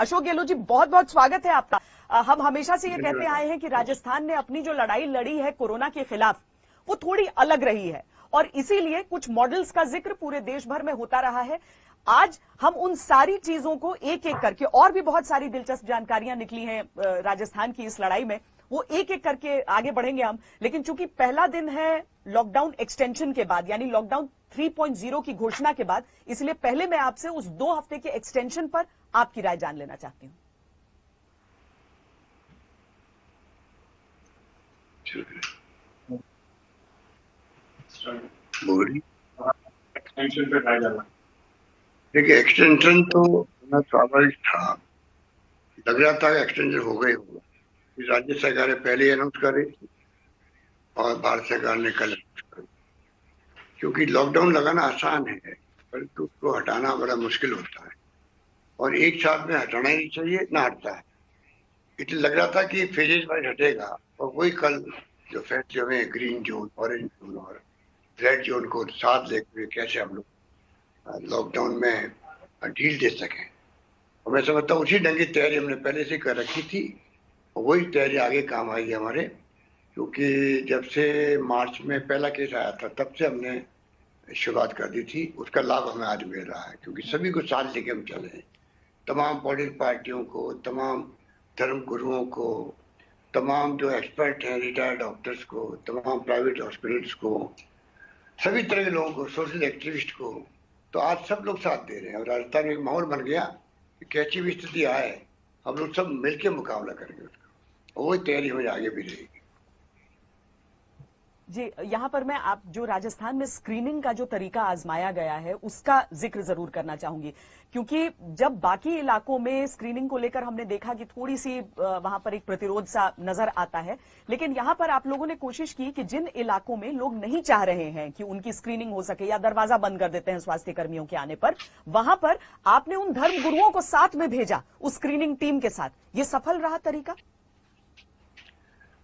अशोक गहलोत जी, बहुत बहुत स्वागत है आपका। हम हमेशा से ये कहते आए हैं कि राजस्थान ने अपनी जो लड़ाई लड़ी है कोरोना के खिलाफ, वो थोड़ी अलग रही है और इसीलिए कुछ मॉडल्स का जिक्र पूरे देश भर में होता रहा है। आज हम उन सारी चीजों को एक एक करके, और भी बहुत सारी दिलचस्प जानकारियां निकली हैं राजस्थान की इस लड़ाई में, वो एक एक करके आगे बढ़ेंगे हम। लेकिन चूंकि पहला दिन है लॉकडाउन एक्सटेंशन के बाद, यानी लॉकडाउन 3.0 की घोषणा के बाद, इसलिए पहले मैं आपसे उस 2 हफ्ते के एक्सटेंशन पर आपकी राय जान लेना चाहती हूं। एक्सटेंशन पे राय जाना, देखिए एक्सटेंशन तो स्वाभाविक था, लग रहा था कि एक्सटेंशन हो गई होगा। राज्य सरकारें पहले अनाउंस कर रही थी और भारत सरकार ने कल अनाउंस कर, क्योंकि लॉकडाउन लगाना आसान है परंतु उसको हटाना बड़ा मुश्किल होता है और एक साथ में हटाना ही नहीं चाहिए, ना हटता है। इसलिए लग रहा था कि फेजेज वाइज हटेगा और वही कल जो फैसले हुए ग्रीन जोन, ऑरेंज जोन और रेड जोन को साथ लेकर कैसे हम लोग लॉकडाउन में ढील दे सकें, और मैं समझता हूँ उसी ढंग की तैयारी हमने पहले से कर रखी थी और वही तैयारी आगे काम आएगी हमारे, क्योंकि जब से मार्च में पहला केस आया था तब से हमने शुरुआत कर दी थी। उसका लाभ हमें आज मिल रहा है क्योंकि सभी को साथ लेके हम चले हैं, तमाम पॉलिटिकल पार्टियों को, तमाम धर्म गुरुओं को, तमाम जो एक्सपर्ट हैं, रिटायर्ड डॉक्टर्स को, तमाम प्राइवेट हॉस्पिटल्स को, सभी तरह के लोगों को, सोशल एक्टिविस्ट को, तो आज सब लोग साथ दे रहे हैं और राजस्थान में एक माहौल बन गया कि कैसी भी स्थिति आए हम लोग सब मिलकर मुकाबला करेंगे उसका, और वही तैयारी हमें आगे भी रहेगी। जी, यहां पर मैं आप जो राजस्थान में स्क्रीनिंग का जो तरीका आजमाया गया है उसका जिक्र जरूर करना चाहूंगी, क्योंकि जब बाकी इलाकों में स्क्रीनिंग को लेकर हमने देखा कि थोड़ी सी वहां पर एक प्रतिरोध सा नजर आता है, लेकिन यहां पर आप लोगों ने कोशिश की कि जिन इलाकों में लोग नहीं चाह रहे हैं कि उनकी स्क्रीनिंग हो सके या दरवाजा बंद कर देते हैं स्वास्थ्य कर्मियों के आने पर, वहां पर आपने उन धर्म गुरुओं को साथ में भेजा उस स्क्रीनिंग टीम के साथ। ये सफल रहा तरीका?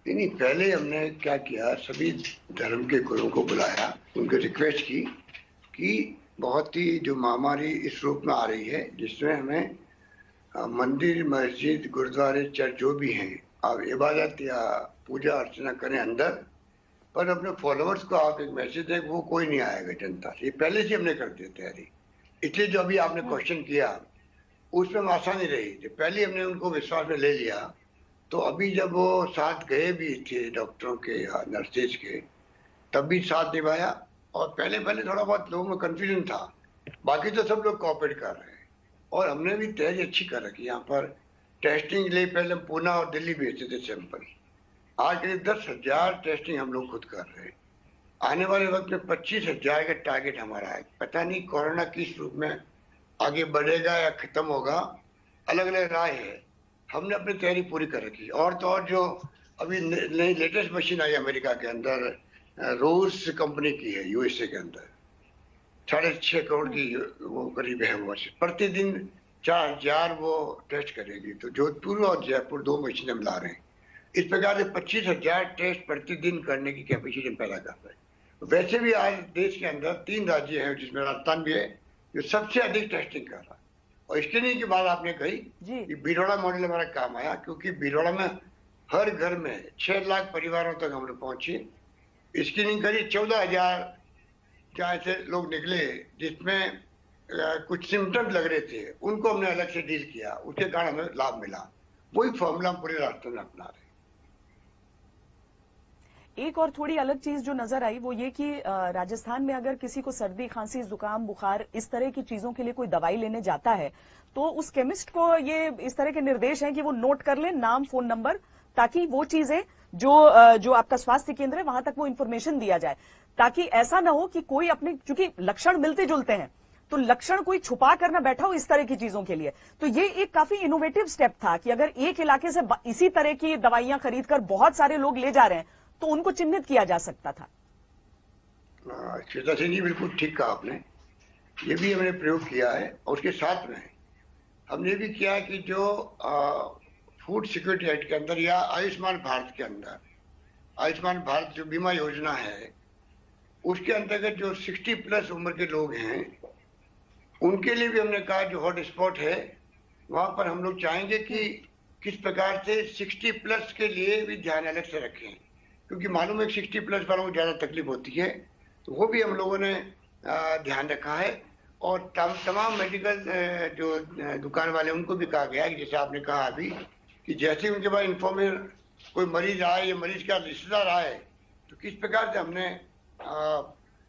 नहीं, पहले हमने क्या किया, सभी धर्म के गुरुओं को बुलाया, उनको रिक्वेस्ट की कि बहुत ही जो महामारी इस रूप में आ रही है जिसमें हमें मंदिर, मस्जिद, गुरुद्वारे, चर्च जो भी हैं, आप इबादत या पूजा अर्चना करें अंदर, पर अपने फॉलोअर्स को आप एक मैसेज दें, वो कोई नहीं आएगा जनता से। ये पहले से हमने कर दी तैयारी, इसलिए जो अभी आपने क्वेश्चन किया उसमें आसानी रही थी, पहले हमने उनको विश्वास में ले लिया। तो अभी जब वो साथ गए भी थे डॉक्टरों के या नर्सेज के, तब भी साथ निभाया और पहले थोड़ा बहुत लोगों में कंफ्यूजन था, बाकी तो सब लोग कोऑपरेट कर रहे हैं और हमने भी तैयारी अच्छी कर रखी। यहाँ पर टेस्टिंग के लिए पहले पूना और दिल्ली भेजते थे सैंपल, आज करीब 10,000 टेस्टिंग हम लोग खुद कर रहे हैं। आने वाले वक्त में 25,000 का टारगेट हमारा है। पता नहीं कोरोना किस रूप में आगे बढ़ेगा या खत्म होगा, अलग अलग राय है। हमने अपनी तैयारी पूरी कर रखी। और तो और जो अभी नई लेटेस्ट मशीन आई अमेरिका के अंदर, रोज कंपनी की है, यूएसए के अंदर 6.5 करोड़ की वो करीब है, वो प्रतिदिन 4,000 वो टेस्ट करेगी। तो जोधपुर और जयपुर 2 मशीनें हम ला रहे हैं। इस प्रकार से 25,000 टेस्ट प्रतिदिन करने की कैपेसिटी पैदा कर रहे हैं। वैसे भी आज देश के अंदर 3 राज्य हैं जिसमें राजस्थान भी है जो सबसे अधिक टेस्टिंग कर रहा है। और स्क्रीनिंग की बात आपने कही कि भीलवाड़ा मॉडल हमारा काम आया, क्योंकि भीलवाड़ा में हर घर में 6 लाख परिवारों तक हम लोग पहुंचे, स्क्रीनिंग करी, 14,000 जहाँ से लोग निकले जिसमें कुछ सिम्टम्स लग रहे थे, उनको हमने अलग से डील किया, उसके कारण हमें लाभ मिला। वही फॉर्मूला हम पूरे रास्ते में अपना रहे। एक और थोड़ी अलग चीज जो नजर आई वो ये कि राजस्थान में अगर किसी को सर्दी, खांसी, जुकाम, बुखार, इस तरह की चीजों के लिए कोई दवाई लेने जाता है तो उस केमिस्ट को ये इस तरह के निर्देश हैं कि वो नोट कर ले नाम, फोन नंबर, ताकि वो चीजें जो आपका स्वास्थ्य केंद्र है वहां तक वो इंफॉर्मेशन दिया जाए, ताकि ऐसा ना हो कि कोई अपने, क्योंकि लक्षण मिलते जुलते हैं तो लक्षण कोई छुपा कर ना बैठा हो इस तरह की चीजों के लिए। तो ये एक काफी इनोवेटिव स्टेप था कि अगर एक इलाके से इसी तरह की दवाइयां खरीदकर बहुत सारे लोग ले जा रहे हैं तो उनको चिन्हित किया जा सकता था। श्वेता सिंह जी, बिल्कुल ठीक कहा आपने, ये भी हमने प्रयोग किया है। और उसके साथ में हमने भी किया कि जो फूड सिक्योरिटी एक्ट के अंदर या आयुष्मान भारत के अंदर, आयुष्मान भारत जो बीमा योजना है उसके अंतर्गत जो 60+ उम्र के लोग हैं उनके लिए भी हमने कहा जो हॉट स्पॉट है वहां पर हम लोग चाहेंगे कि किस प्रकार से 60+ के लिए भी ध्यान अलग से रखें, क्योंकि मालूम है 60+ वालों को ज्यादा तकलीफ होती है, तो वो भी हम लोगों ने ध्यान रखा है। और तमाम मेडिकल जो दुकान वाले उनको भी कहा गया है कि जैसे आपने कहा अभी कि जैसे ही उनके पास इंफॉर्मेशन कोई मरीज आए या मरीज का रिश्तेदार आए तो किस प्रकार से हमने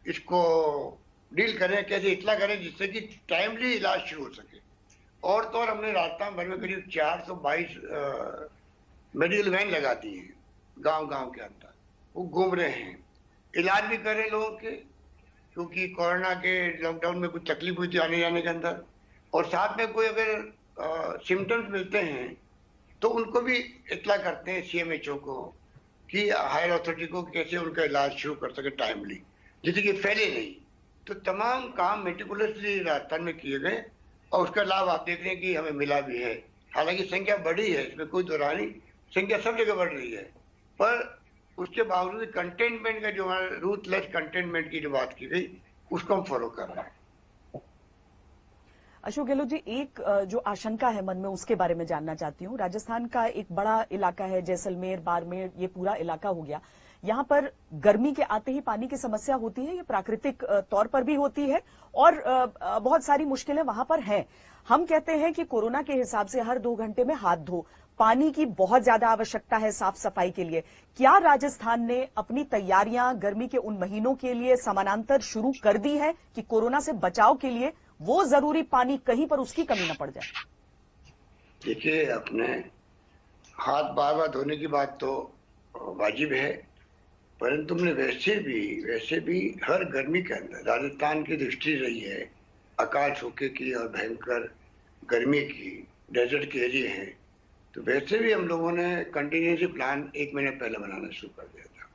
इसको डील करें, कैसे इतला करें जिससे कि टाइमली इलाज शुरू हो सके। और तो और हमने राजस्थान भर में करीब 422 मेडिकल वैन लगा दी है गांव गांव के अंदर, वो घूम रहे हैं, इलाज भी कर रहे हैं लोगों के, क्योंकि कोरोना के लॉकडाउन में कुछ तकलीफ हुई थी आने जाने के अंदर। और साथ में कोई अगर सिम्टम्स मिलते हैं तो उनको भी इतला करते हैं CMHO को कि हायर अथॉरिटी को कैसे उनका इलाज शुरू कर सके टाइमली, जिससे कि फैले नहीं। तो तमाम काम मेटिकुलसली राजस्थान में किए गए और उसका लाभ आप देख रहे हैं कि हमें मिला भी है। हालांकि संख्या बढ़ी है, इसमें कोई दोहरा नहीं, संख्या सब जगह बढ़ रही है, पर उसके बावजूद कंटेनमेंट का जो रूथलेस कंटेनमेंट की जो बात की गई उसको हम फॉलो कर रहे हैं। अशोक गहलोत जी, एक जो आशंका है मन में उसके बारे में जानना चाहती हूँ। राजस्थान का एक बड़ा इलाका है, जैसलमेर, बाड़मेर, ये पूरा इलाका हो गया। यहाँ पर गर्मी के आते ही पानी की समस्या होती है, ये प्राकृतिक तौर पर भी होती है और बहुत सारी मुश्किलें वहां पर हैं। हम कहते हैं कि कोरोना के हिसाब से हर 2 घंटे में हाथ धो, पानी की बहुत ज्यादा आवश्यकता है साफ सफाई के लिए। क्या राजस्थान ने अपनी तैयारियां गर्मी के उन महीनों के लिए समानांतर शुरू कर दी है कि कोरोना से बचाव के लिए वो जरूरी पानी कहीं पर उसकी कमी न पड़ जाए? देखिए, अपने हाथ बार बार धोने की बात तो वाजिब है, परंतु हमने वैसे भी हर गर्मी के अंदर राजस्थान की दृष्टि रही है अकाल सूखे की और भयंकर गर्मी की, डेजर्ट के एरिया हैं, तो वैसे भी हम लोगों ने कंटिन्यूसी प्लान 1 महीने पहले बनाना शुरू कर दिया था।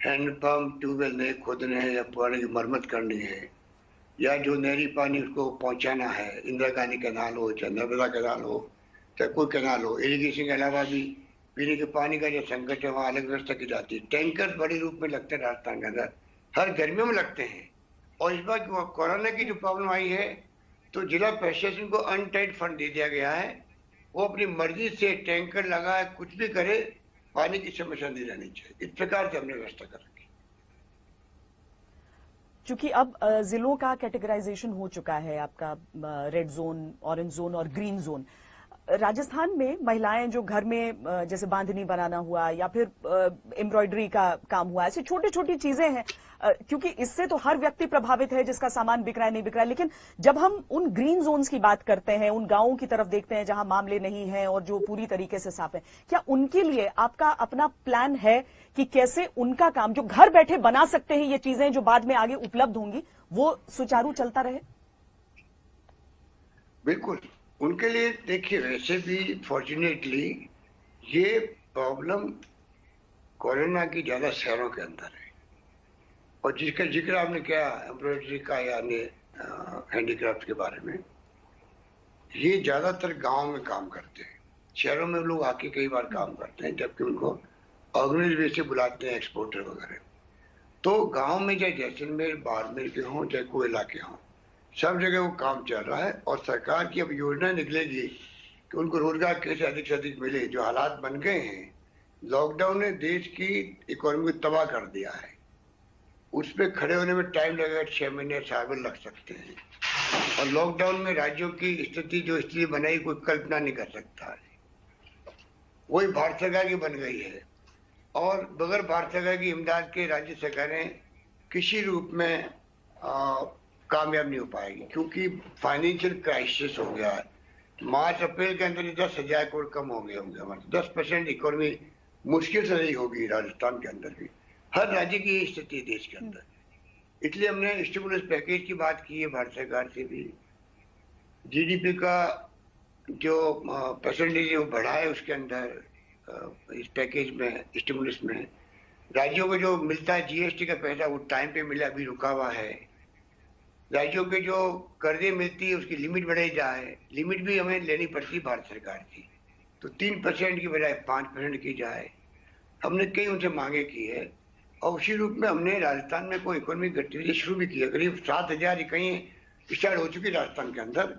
हैंडपंप, ट्यूबवेल नए खोदने हैं या पुराने की मरम्मत करनी है, या जो नहरी पानी उसको पहुंचाना है, इंदिरा गांधी कैनाल हो चाहे नर्मदा कैनाल हो चाहे कोई कैनाल हो, इरिगेशन के अलावा भी पीने के पानी का जो संकट है वहाँ अलग व्यवस्था की जाती है। टैंकर बड़े रूप में लगते हैं राजस्थान के अंदर, हर गर्मियों में लगते हैं। और इस बार कोरोना की जो प्रॉब्लम आई है तो जिला प्रशासन को अनटाइड फंड दे दिया गया है, वो अपनी मर्जी से टैंकर लगाए कुछ भी करे, पानी की समस्या नहीं रहनी चाहिए। इस प्रकार से हमने व्यवस्था कर रखी। चूंकि अब जिलों का कैटेगराइजेशन हो चुका है, आपका रेड जोन, ऑरेंज जोन और ग्रीन जोन, राजस्थान में महिलाएं जो घर में जैसे बांधनी बनाना हुआ या फिर एम्ब्रॉयडरी का काम हुआ, ऐसी छोटी छोटी चीजें हैं, क्योंकि इससे तो हर व्यक्ति प्रभावित है जिसका सामान बिक रहा है नहीं बिक रहा है। लेकिन जब हम उन ग्रीन जोन्स की बात करते हैं, उन गांवों की तरफ देखते हैं जहां मामले नहीं हैं और जो पूरी तरीके से साफ है, क्या उनके लिए आपका अपना प्लान है कि कैसे उनका काम जो घर बैठे बना सकते हैं, ये चीजें जो बाद में आगे उपलब्ध होंगी, वो सुचारू चलता रहे? बिल्कुल, उनके लिए देखिए, वैसे भी फॉर्चुनेटली ये प्रॉब्लम कोरोना की ज्यादा शहरों के अंदर है, और जिसका जिक्र आपने किया एम्ब्रॉयडरी का या अन्य हैंडीक्राफ्ट के बारे में, ये ज्यादातर गांव में काम करते हैं। शहरों में लोग आके कई बार काम करते हैं, जबकि उनको ऑर्गेनाइज वे से बुलाते हैं एक्सपोर्टर वगैरह। तो गांव में चाहे जैसलमेर, बाड़मेर के हों चाहे कोई इलाके हों, सब जगह वो काम चल रहा है। और सरकार की अब योजना निकलेगी कि उनको रोजगार कैसे अधिक से अधिक मिले। जो हालात बन गए हैं, लॉकडाउन ने देश की इकोनॉमी को तबाह कर दिया है, उस पर खड़े होने में टाइम लगेगा, 6 महीने साल भर लग सकते हैं। और लॉकडाउन में राज्यों की स्थिति जो स्थिति बनाई कोई कल्पना नहीं कर सकता है, वही भारत सरकार की बन गई है। और बगैर भारत सरकार की इमदाद के राज्य सरकारें किसी रूप में कामयाब नहीं हो पाएगी, क्योंकि फाइनेंशियल क्राइसिस हो गया है। मार्च अप्रैल के अंदर 10,000 करोड़ कम हो गए होंगे हमारे, 10% इकोनॉमी मुश्किल से रही होगी राजस्थान के अंदर भी। हर राज्य की ये स्थिति है देश के अंदर, इसलिए हमने स्टिमुलस पैकेज की बात की है भारत सरकार से भी। जीडीपी का जो परसेंटेज वो बढ़ा है उसके अंदर, इस पैकेज में, स्टिमुलस में राज्यों को जो मिलता है जीएसटी का पैसा वो टाइम पे मिला, अभी रुका हुआ है। राज्यों के जो कर्जे मिलती है उसकी लिमिट बढ़ाई जाए, लिमिट भी हमें लेनी पड़ती है भारत सरकार की, तो 3% की बजाय 5% की जाए। हमने कई उनसे मांगे की है, और उसी रूप में हमने राजस्थान में कोई इकोनॉमिक गतिविधि शुरू भी की है। करीब 7,000 इकाइयां स्टार्ट हो चुकी राजस्थान के अंदर,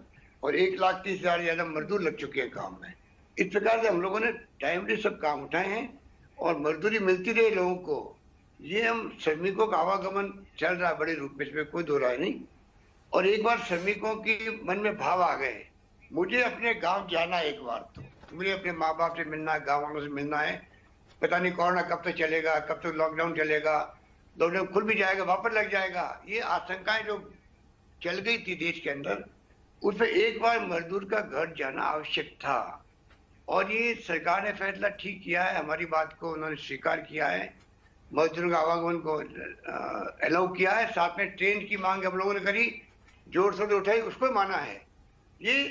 और 1,30,000 ज्यादा मजदूर लग चुके हैं काम में। इस प्रकार से हम लोगों ने टाइमली सब काम उठाए हैं और मजदूरी मिलती रहे लोगों को। ये हम श्रमिकों का आवागमन चल रहा है बड़े रूप में, इसमें कोई दो राय नहीं। और एक बार श्रमिकों के मन में भाव आ गए, मुझे अपने गांव जाना है, एक बार तो मुझे अपने माँ बाप से मिलना है, गाँव वालों से मिलना है। पता नहीं कोरोना कब तक चलेगा, कब तक लॉकडाउन चलेगा, लॉकडाउन खुल भी जाएगा, वापस लग जाएगा। ये आशंकाएं जो चल गई थी देश के अंदर, उसमें एक बार मजदूर का घर जाना आवश्यक था। और ये सरकार ने फैसला ठीक किया है, हमारी बात को उन्होंने स्वीकार किया है, मजदूरों के आवागमन को अलाउ किया है। साथ में ट्रेन की मांग हम लोगों ने करी, जोर शोर से उठाई, उसको माना है। ये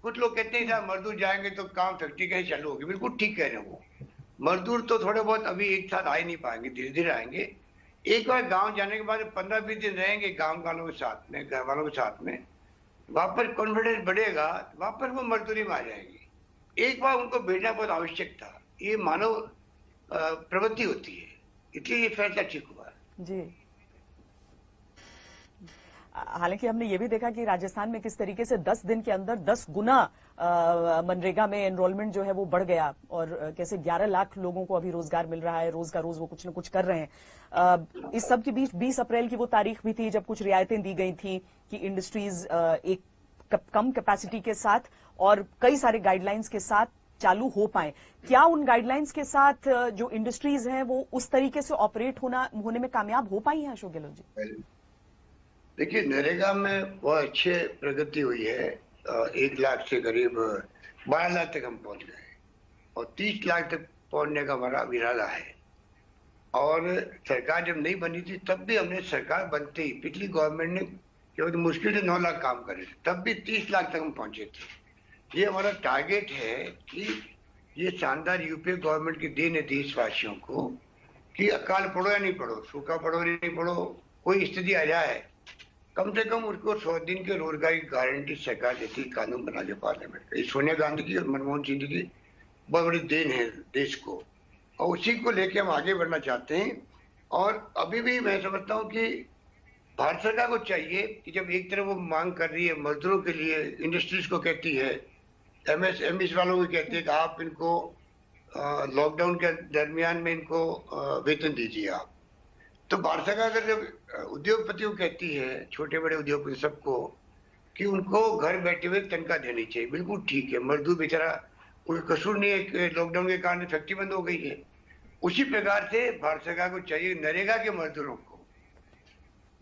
कुछ लोग कहते हैं साहब मजदूर जाएंगे तो काम फैक्ट्री कैसे चालू होगी, बिल्कुल ठीक कह रहे हैं वो। मजदूर तो थोड़े बहुत अभी एक साथ आ ही नहीं पाएंगे, धीरे धीरे आएंगे। एक बार गांव जाने के बाद 15-20 दिन रहेंगे गांव वालों के साथ में, घर वालों के साथ में, वापस कॉन्फिडेंस बढ़ेगा, वापस वो मजदूरी में आ जाएंगे। एक बार उनको भेजना बहुत आवश्यक था, ये मानव प्रवृत्ति होती है, इसलिए ये फैसला ठीक हुआ जी। हालांकि हमने ये भी देखा कि राजस्थान में किस तरीके से 10 दिन के अंदर 10 गुना मनरेगा में एनरोलमेंट जो है वो बढ़ गया और कैसे 11 लाख लोगों को अभी रोजगार मिल रहा है, रोज का रोज वो कुछ न कुछ कर रहे हैं। इस सब के बीच 20 अप्रैल की वो तारीख भी थी जब कुछ रियायतें दी गई थी कि इंडस्ट्रीज एक कम कैपेसिटी के साथ और कई सारे गाइडलाइंस के साथ चालू हो पाए। क्या उन गाइडलाइंस के साथ जो इंडस्ट्रीज हैं वो उस तरीके से ऑपरेट होने में कामयाब हो पाई हैं, अशोक गहलोत जी? देखिए, नरेगा में बहुत अच्छे प्रगति हुई है। 1 लाख से करीब 12 लाख तक हम पहुंच गए और 30 लाख तक पहुंचने का हमारा इरादा है। और सरकार जब नहीं बनी थी तब भी हमने, सरकार बनते ही पिछली गवर्नमेंट ने क्योंकि मुश्किल से 9 लाख काम करे थे, तब भी 30 लाख तक हम पहुंचे थे। ये हमारा टारगेट है कि ये शानदार यूपीए गवर्नमेंट की देन है देशवासियों को कि अकाल पड़ो या नहीं पड़ो, सूखा पड़ो या नहीं पड़ो, कोई स्थिति आ जाए, कम से कम उसको 100 दिन के रोजगार की गारंटी सरकार देती, कानून बना के पार्लियामेंट का। सोनिया गांधी की और मनमोहन सिंह जी की बहुत बड़ी देन है देश को, और उसी को लेके हम आगे बढ़ना चाहते हैं। और अभी भी मैं समझता हूँ कि भारत सरकार को चाहिए कि जब एक तरफ वो मांग कर रही है मजदूरों के लिए, इंडस्ट्रीज को कहती है, एमएसएमई वालों को कहती है कि आप इनको लॉकडाउन के दरमियान में इनको वेतन दीजिए आप, तो भारत सरकार अगर जब उद्योगपतियों को कहती है, छोटे बड़े उद्योगपति सबको, कि उनको घर बैठे हुए तनख्वाह देनी चाहिए, बिल्कुल ठीक है। मजदूर बेचारा कोई कसूर नहीं है, लॉकडाउन के कारण फैक्ट्री बंद हो गई है। उसी प्रकार से भारत सरकार को चाहिए नरेगा के मजदूरों को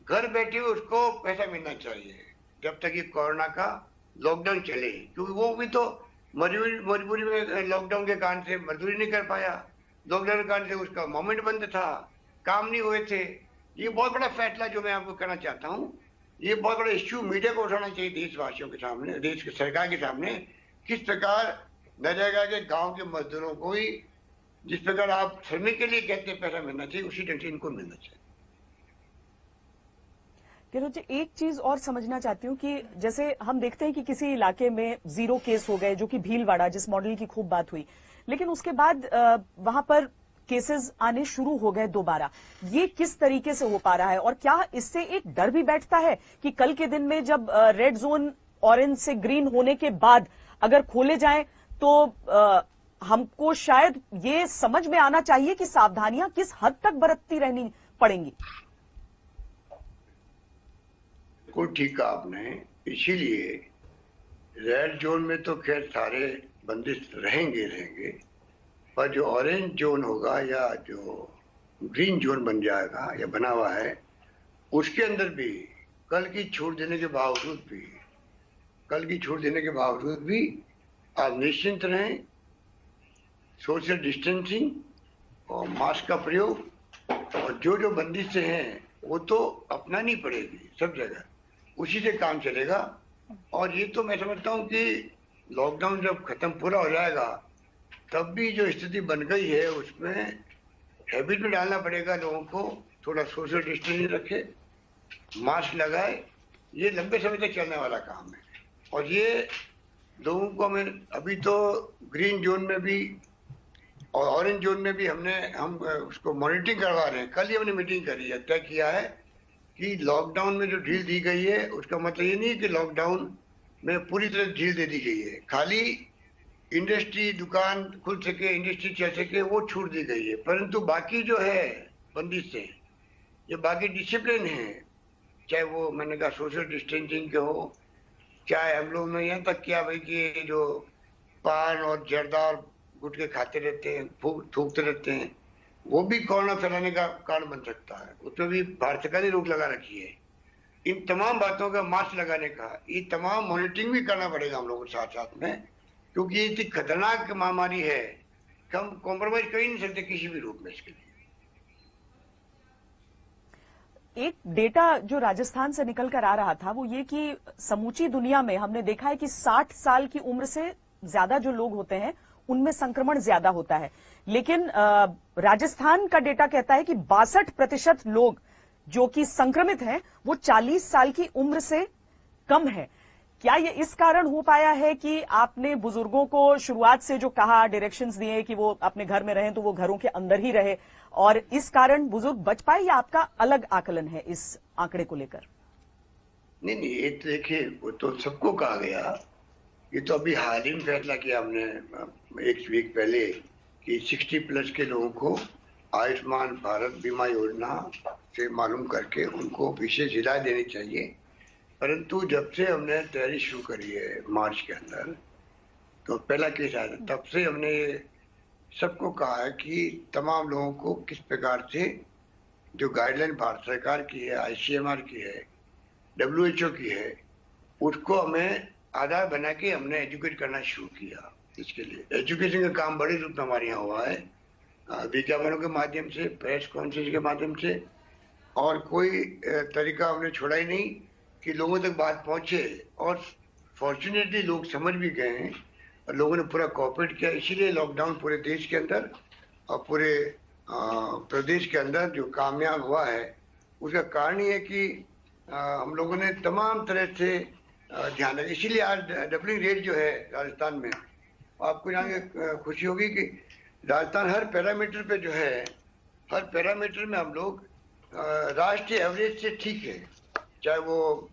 घर बैठे हुए उसको पैसा मिलना चाहिए जब तक ये कोरोना का लॉकडाउन चले, क्योंकि वो भी तो मजबूरी में लॉकडाउन के कारण से मजदूरी नहीं कर पाया, लॉकडाउन के कारण से उसका मूवमेंट बंद था, काम नहीं हुए थे। ये बहुत बड़ा फैसला जो मैं आपको कहना चाहता हूँ, ये बहुत बड़ा इश्यू मीडिया को उठाना चाहिए देशवासियों के सामने, देश की सरकार के सामने, किस प्रकार नरेगा के गांव के मजदूरों को ही जिस प्रकार आप श्रमिक के लिए कहते हैं पैसा मिलना चाहिए, उसी ढंग से इनको मिलना चाहिए। गहलोत जी, एक चीज और समझना चाहती हूँ कि जैसे हम देखते हैं कि किसी इलाके में 0 केस हो गए, जो कि भीलवाड़ा जिस मॉडल की खूब बात हुई, लेकिन उसके बाद वहां पर केसेस आने शुरू हो गए दोबारा। ये किस तरीके से हो पा रहा है और क्या इससे एक डर भी बैठता है कि कल के दिन में जब रेड जोन ऑरेंज से ग्रीन होने के बाद अगर खोले जाएं तो हमको शायद ये समझ में आना चाहिए कि सावधानियां किस हद तक बरतती रहनी पड़ेंगी? बिल्कुल ठीक कहा आपने, इसीलिए रेड जोन में तो खैर सारे बंदिश रहेंगे, पर जो ऑरेंज जोन होगा या जो ग्रीन जोन बन जाएगा या बना हुआ है, उसके अंदर भी कल की छूट देने के बावजूद भी आप निश्चिंत रहें, सोशल डिस्टेंसिंग और मास्क का प्रयोग, और जो बंदिशें हैं वो तो अपनानी पड़ेगी सब जगह, उसी से काम चलेगा। और ये तो मैं समझता हूँ कि लॉकडाउन जब खत्म पूरा हो जाएगा तब भी जो स्थिति बन गई है उसमें हैबिट में डालना पड़ेगा लोगों को, थोड़ा सोशल डिस्टेंसिंग रखे, मास्क लगाए, ये लंबे समय तक चलने वाला काम है। और ये लोगों को हमें अभी तो ग्रीन जोन में भी और ऑरेंज जोन में भी हम उसको मॉनिटरिंग करवा रहे हैं। कल ही हमने मीटिंग करी है, तय किया है कि लॉकडाउन में जो ढील दी गई है उसका मतलब ये नहीं कि लॉकडाउन में पूरी तरह ढील दे दी गई है। खाली इंडस्ट्री दुकान खुल सके, इंडस्ट्री चल सके, वो छूट दी गई है, परंतु बाकी जो है बंदिशें, जो बाकी डिसिप्लिन है, चाहे वो मैंने कहा सोशल डिस्टेंसिंग के हो, चाहे हम लोग ने यहाँ तक किया भाई कि जो पान और जर्दा और गुटखे खाते रहते हैं, थूकते रहते हैं, वो भी कोरोना फैलाने का कारण बन सकता है। उसमें भी भारत सरकार ने रोक लगा रखी है। इन तमाम बातों का मास्क लगाने का, ये तमाम मॉनिटरिंग भी करना पड़ेगा हम लोगों के साथ साथ में, क्योंकि ये इतनी खतरनाक महामारी है कि हम कॉम्प्रोमाइज कर ही नहीं सकते किसी भी रूप में इसके लिए। एक डेटा जो राजस्थान से निकल कर आ रहा था वो ये कि समूची दुनिया में हमने देखा है कि 60 साल की उम्र से ज्यादा जो लोग होते हैं उनमें संक्रमण ज्यादा होता है, लेकिन राजस्थान का डेटा कहता है कि 62% लोग जो कि संक्रमित हैं वो 40 साल की उम्र से कम है। क्या ये इस कारण हो पाया है कि आपने बुजुर्गों को शुरुआत से जो कहा, डायरेक्शंस दिए कि वो अपने घर में रहें तो वो घरों के अंदर ही रहे, और इस कारण बुजुर्ग बच पाए, या आपका अलग आकलन है इस आंकड़े को लेकर? नहीं, ये तो देखिए, वो तो सबको कहा गया। ये तो अभी हाल ही में फैसला किया हमने एक वीक पहले कि 60+ के लोगों को आयुष्मान भारत बीमा योजना से मालूम करके उनको विशेष हिदायत देनी चाहिए। परंतु जब से हमने तैयारी शुरू करी है मार्च के अंदर, तो पहला केस आया था, तब से हमने सबको कहा है कि तमाम लोगों को किस प्रकार से जो गाइडलाइन भारत सरकार की है, ICMR की है, WHO की है, उसको हमें आधार बना के हमने एजुकेट करना शुरू किया। इसके लिए एजुकेशन का काम बड़े रूप में हमारे यहाँ हुआ है, विज्ञापनों के माध्यम से, प्रेस कॉन्फ्रेंस के माध्यम से, और कोई तरीका हमने छोड़ा ही नहीं कि लोगों तक बात पहुंचे। और फॉर्चुनेटली लोग समझ भी गए हैं और लोगों ने पूरा कोऑपरेट किया। इसीलिए लॉकडाउन पूरे देश के अंदर और पूरे प्रदेश के अंदर जो कामयाब हुआ है, उसका कारण ये है कि हम लोगों ने तमाम तरह से ध्यान रखा। इसीलिए आज डबलिंग रेट जो है राजस्थान में, आपको जान के खुशी होगी कि राजस्थान हर पैरामीटर पे जो है, हर पैरामीटर में हम लोग राष्ट्रीय एवरेज से ठीक है। चाहे वो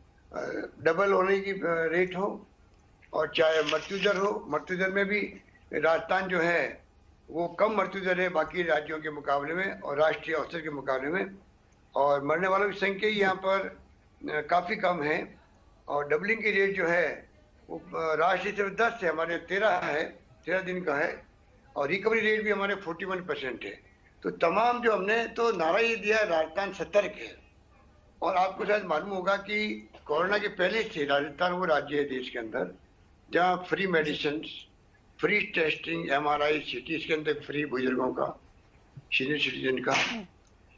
डबल होने की रेट हो और चाहे मृत्यु दर हो, मृत्यु दर में भी राजस्थान जो है वो कम मृत्यु दर है बाकी राज्यों के मुकाबले में और राष्ट्रीय औसत के मुकाबले में, और मरने वालों की संख्या यहाँ पर काफ़ी कम है। और डबलिंग की रेट जो है वो राष्ट्रीय सिर्फ 10 है, हमारे 13 है, 13 दिन का है, और रिकवरी रेट भी हमारे 41% है। तो तमाम जो हमने तो नारा ये दिया राजस्थान सतर्क है। और आपको शायद मालूम होगा कि कोरोना के पहले से राजस्थान वो राज्य है देश के अंदर जहाँ free medicine, free testing, MRI, CT scan तक फ्री बुजुर्गों का, सीनियर सिटीजन का।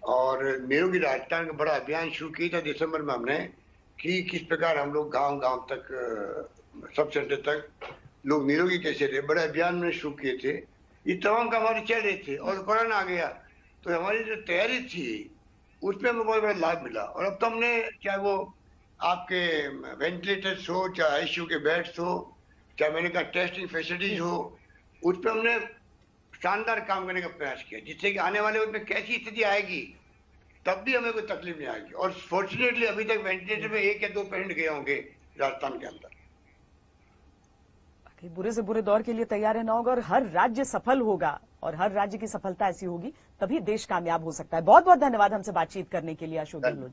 और निरोगी राजस्थान का बड़ा अभियान शुरू किया था दिसंबर में हमने कि किस प्रकार हम लोग गांव-गांव तक, सब सेंटर तक लोग निरोगी कैसे रहे, बड़े अभियान में शुरू किए थे। ये तमाम काम हमारे चल रहे थे और कोरोना आ गया, तो हमारी जो तैयारी थी उसमें हमें बहुत बड़ा लाभ मिला। और अब तो हमने, चाहे वो आपके वेंटिलेटर्स हो, चाहे ICU के बेड्स हो, चाहे मैंने कहा टेस्टिंग फैसिलिटीज हो, उस पर हमने शानदार काम करने का प्रयास किया, जिससे कि आने वाले उसमें कैसी स्थिति आएगी तब भी हमें कोई तकलीफ नहीं आएगी। और फॉर्चुनेटली अभी तक वेंटिलेटर में 1 या 2 पेशेंट गए होंगे राजस्थान के अंदर। बुरे से बुरे दौर के लिए तैयार रहना होगा और हर राज्य सफल होगा, और हर राज्य की सफलता ऐसी होगी तभी देश कामयाब हो सकता है। बहुत बहुत धन्यवाद हमसे बातचीत करने के लिए अशोक गहलोत।